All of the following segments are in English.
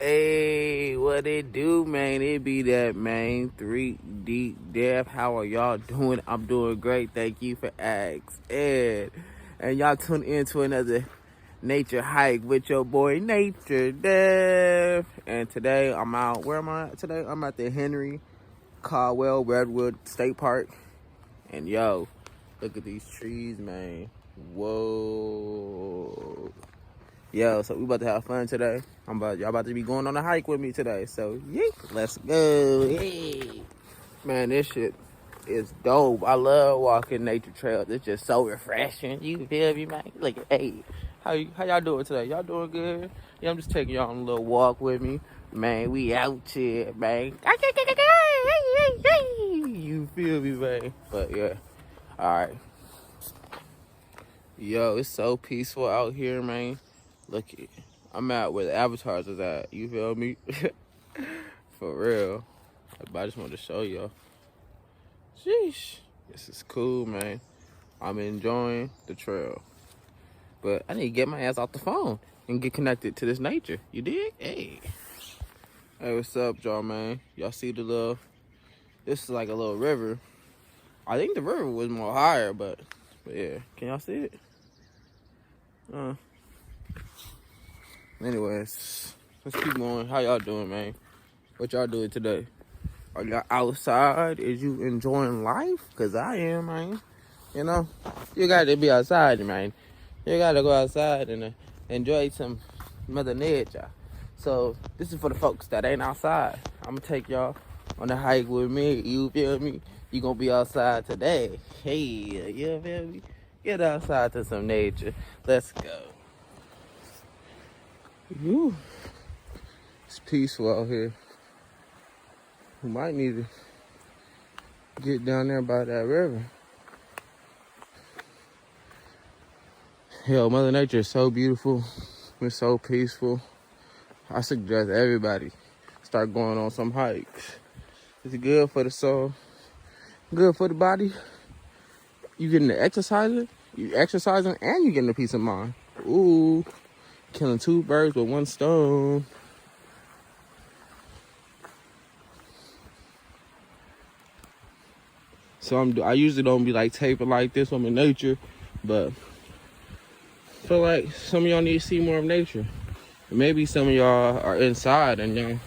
Hey, what it do, man? It be that, man. 3D Dev. How are y'all doing? I'm doing great. Thank you for asking. And y'all tune in to another nature hike with your boy Nature Dev. And today I'm out. Where am I at today? I'm at the Henry Caldwell Redwood State Park. And yo, look at these trees, man. Whoa. Yo, so we about to have fun today. Y'all about to be going on a hike with me today. So yeah, let's go. Hey. Man, this shit is dope. I love walking nature trails. It's just so refreshing. You feel me, man? Like, hey, how y'all doing today? Y'all doing good? Yeah, I'm just taking y'all on a little walk with me. Man, we out here, man. You feel me, man? But yeah. Alright. Yo, it's so peaceful out here, man. Look it. I'm out where the avatars is at. You feel me? For real. But I just wanted to show y'all. Sheesh. This is cool, man. I'm enjoying the trail. But I need to get my ass off the phone and get connected to this nature. You dig? Hey. Hey, what's up, y'all, man? Y'all see the little... This is like a little river. I think the river was more higher, but yeah. Can y'all see it? Anyways, let's keep going. How y'all doing, man? What y'all doing today? Are y'all outside? Is you enjoying life? Cause I am, man. You know, you gotta be outside, man. You gotta go outside and enjoy some Mother Nature. So this is for the folks that ain't outside. I'm gonna take y'all on the hike with me. You feel me? You gonna be outside today? Hey, you feel me? Get outside to some nature. Let's go. Whew. It's peaceful out here. We might need to get down there by that river. Yo, Mother Nature is so beautiful. It's so peaceful. I suggest everybody start going on some hikes. It's good for the soul, good for the body. You getting the exercising, and you getting a peace of mind. Ooh, killing two birds with one stone. So I usually don't be like taping like this on my nature, but I feel like some of y'all need to see more of nature. Maybe some of y'all are inside and y'all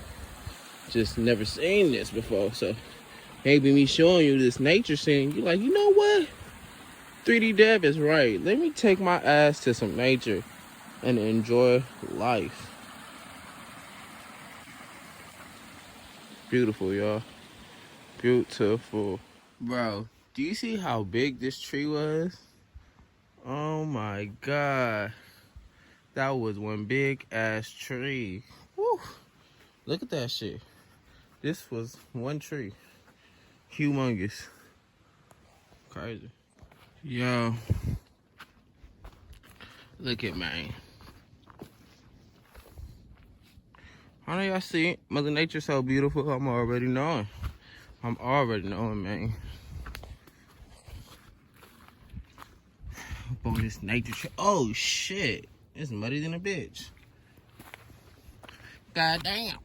just never seen this before. So maybe me showing you this nature scene, you're like, you know what? 3D Dev is right. Let me take my ass to some nature and enjoy life. Beautiful, y'all. Beautiful. Bro, do you see how big this tree was? Oh my God. That was one big ass tree. Woo. Look at that shit. This was one tree. Humongous. Crazy. Yo. Look at man. I know y'all see it. Mother Nature's so beautiful. I'm already knowing. Man. Up on this nature tree. Oh shit. It's muddy than a bitch. God damn.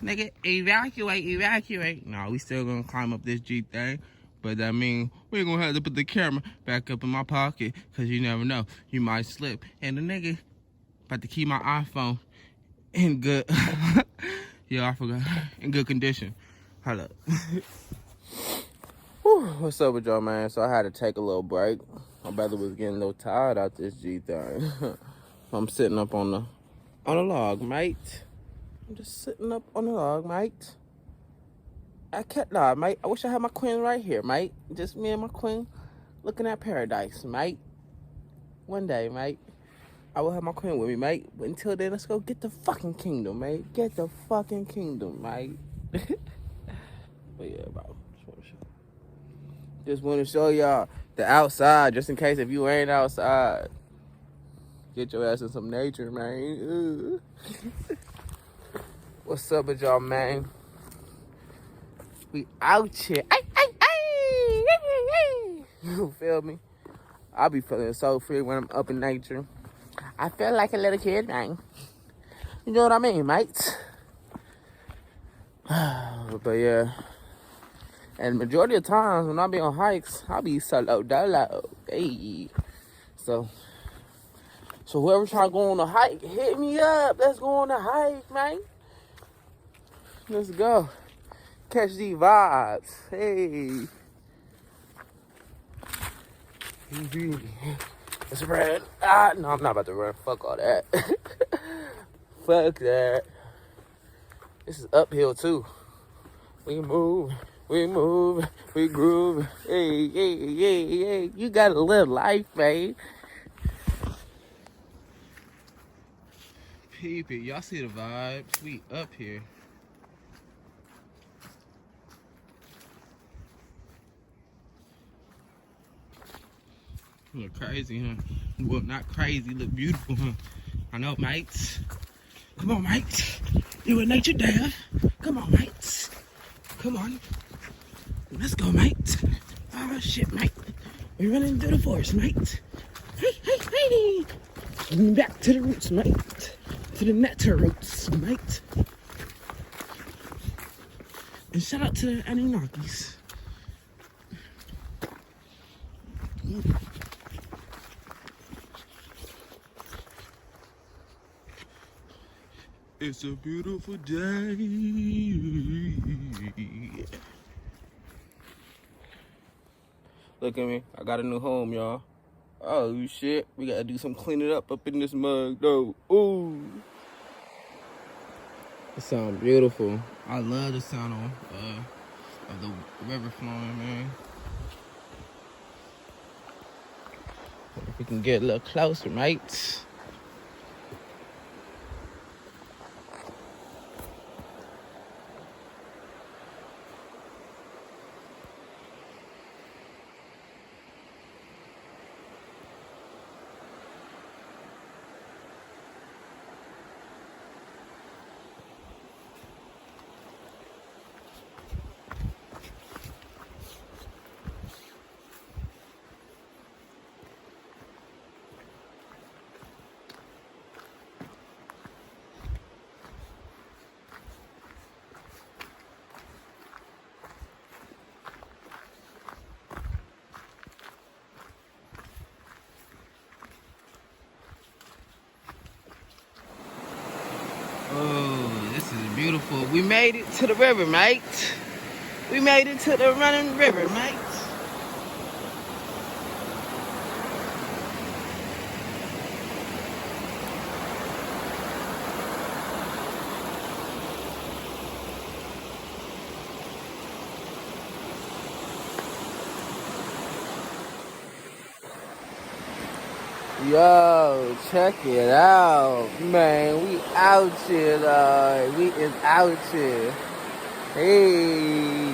Nigga, evacuate. No, we still gonna climb up this Jeep thing. But that mean we're gonna have to put the camera back up in my pocket. Cause you never know. You might slip. And the nigga about to keep my iPhone in good yeah, I forgot. In good condition. Hold up. Whew, what's up with y'all, man? So I had to take a little break. My brother was getting a little tired out this G thing. I'm sitting up on the log, mate. I'm just sitting up on the log, mate. I can't lie, mate. I wish I had my queen right here, mate. Just me and my queen looking at paradise, mate. One day, mate, I will have my queen with me, mate. But until then, let's go get the fucking kingdom, mate. Get the fucking kingdom, mate. But yeah, bro. Just want to show y'all the outside, just in case if you ain't outside. Get your ass in some nature, man. What's up with y'all, man? We out here. You feel me? I be feeling so free when I'm up in nature. I feel like a little kid, man. You know what I mean, mate? But yeah. And majority of times when I be on hikes, I be solo dolo. Hey. So whoever trying to go on a hike, hit me up. Let's go on a hike, man. Let's go. Catch these vibes. Hey. Let's run. No, I'm not about to run. Fuck all that. Fuck that. This is uphill too. We move, we groove. Hey, hey, hey, hey. You gotta live life, man. Peep it. Y'all see the vibes? We up here. Look crazy, huh? Well, not crazy. Look beautiful, huh? I know, mates. Come on, mates. You a nature dad. Come on, mates. Come on. Let's go, mate. Oh, shit, mate. We're running through the forest, mate. Hey, hey, hey. Getting back to the roots, mate. To the nectar roots, mate. And shout out to the Anunnakis. It's a beautiful day. Look at me. I got a new home, y'all. Oh, shit. We gotta do some cleaning up in this mug, though. Ooh. It sounds beautiful. I love the sound of the river flowing, man. If we can get a little closer, mates. Oh, this is beautiful. We made it to the river, mate. We made it to the running river, mate. Yo, check it out, man. We out here, dog. We is out here. Hey.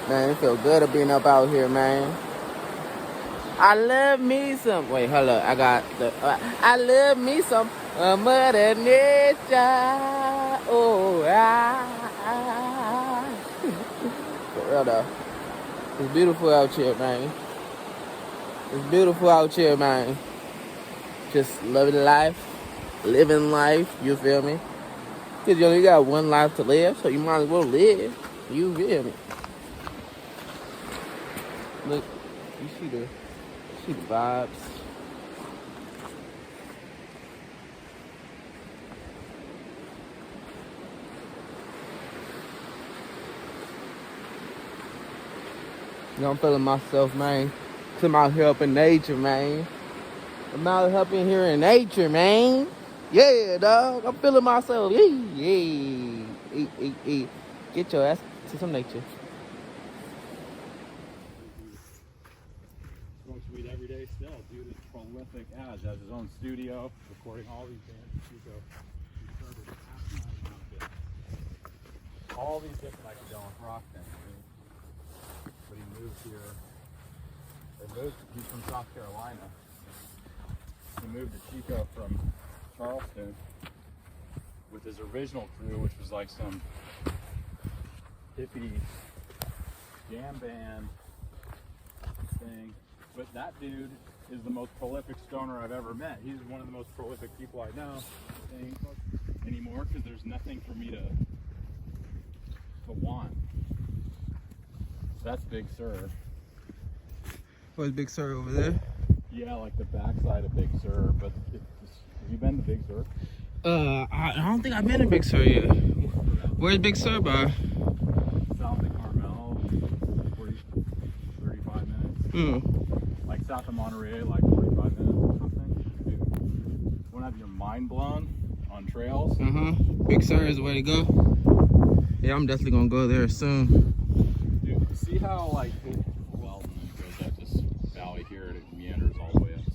Man, it feel good to being up out here, man. I love me some. Wait, hold up. I got the. I love me some Mother Nature. Oh, For real, though. It's beautiful out here, man. It's beautiful out here, man. Just living life, you feel me? Because you only got one life to live, so you might as well live. You feel me? Look, you see the vibes. You know, I'm feeling myself, man. I'm out here up in nature, man. I'm out helping here in nature, man. Yeah, dog. I'm feeling myself. Yeah. Get your ass to some nature. Smokes weed every day still. Dude is prolific as has his own studio, recording all these bands. Chico. He started all these different psychedelic rock things. But he moved here. He's from South Carolina. He moved to Chico from Charleston with his original crew, which was like some hippie jam band thing. But that dude is the most prolific stoner I've ever met. He's one of the most prolific people I know. Ain't anymore because there's nothing for me to want. That's Big Sur. Where's Big Sur over there? Yeah, like the backside of Big Sur. But have you been to Big Sur? I don't think I've been to Big Sur yet. Where's Big Sur, by? South of Carmel, 35 minutes. Like south of Monterey, like 45 minutes or something. Dude, want to have your mind blown on trails? Big Sur is the way to go. Yeah, I'm definitely gonna go there soon. Dude, see how like it goes up this valley here and it meanders all the way up to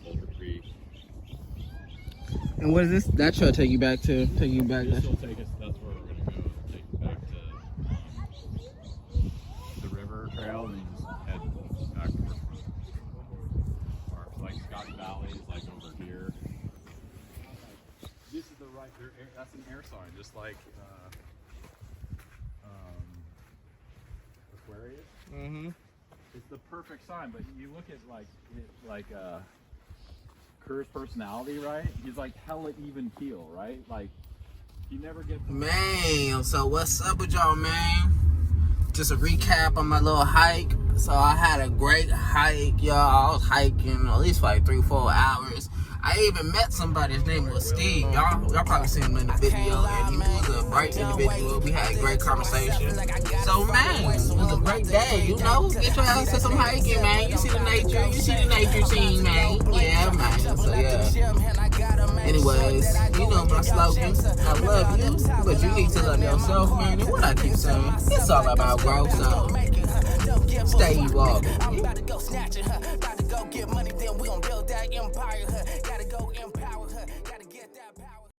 Boulder Creek. And what is this? That trail take you back to? Take you back This there? will take us. That's where we're gonna go. Take you back to the river trail, and you just head back towards parks like Scotty Valley is like over here. This is the right. That's an air sign, just like Aquarius. It's the perfect sign, but you look at Kerr's personality, right? He's like hella even keel, right? Like he never gets. Man, so what's up with y'all, man? Just a recap on my little hike. So I had a great hike, y'all. I was hiking at least for like 3-4 hours. I even met somebody, his name was Steve. Y'all probably seen him in the video, and he was a bright individual. We had a great conversation. So man, it was a great day, you know? Get your ass to some hiking, man. You see the nature scene, man. Yeah, man. So yeah. Anyways, you know my slogan. I love you, but you need to love yourself, man. And what I keep saying, it's all about growth, so stay evolving. I'm about to go snatching her, about to go get money, then we gon' build that empire. Gotta go empower her, gotta get that power.